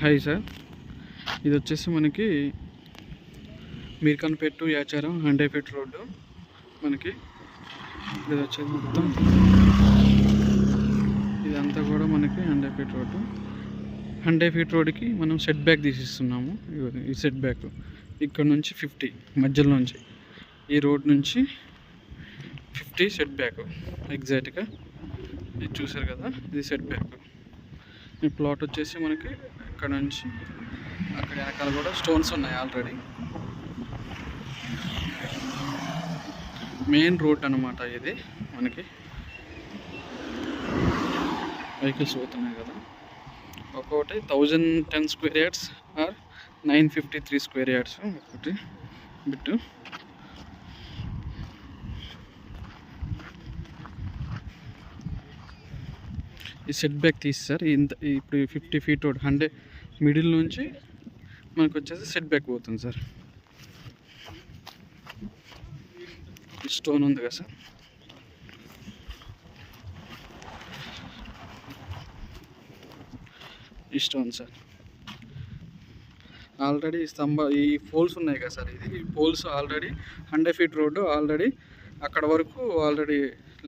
Hi sir, ఇది వచ్చేసి మనకి Meerkhanpet to Yacharam 100 feet road. మనకి ఇది వచ్చేసి మొత్తం ఇదంతా కూడా మనకి 100 ఫీట్ రోడ్డు. 100 ఫీట్ రోడ్డుకి మనం సెట్ బ్యాక్ తీసిస్తున్నాము. ఈ సెట్ బ్యాక్ ఇక్కడ నుంచి 50 మధ్యలో నుంచి ఈ రోడ్ నుంచి 50 సెట్ బ్యాక్ ఎగ్జాక్ట్గా ఇది చూసారు కదా, ఇది సెట్ బ్యాక్. ఈ ప్లాట్ వచ్చేసి మనకి ఇక్కడ నుంచి అక్కడ వెనకాల కూడా స్టోన్స్ ఉన్నాయి ఆల్రెడీ. మెయిన్ రోడ్ అన్నమాట ఇది. మనకి వెహికల్స్ పోతున్నాయి కదా, ఒక్కొక్కటి 1010 square yards or 953 square yards ఒకటి బిట్టు. ఈ సెట్ బ్యాక్ తీస్తారు. ఇప్పుడు 50 ఫీట్ రోడ్ 100 మిడిల్ నుంచి మనకు వచ్చేసి సెట్ బ్యాక్ పోతుంది సార్. ఈ స్టోన్ ఉంది కదా సార్, ఈ స్టోన్ సార్ ఆల్రెడీ ఈ పోల్స్ ఉన్నాయి కదా సార్, ఇది ఈ poles already 100 feet road already అక్కడ వరకు ఆల్రెడీ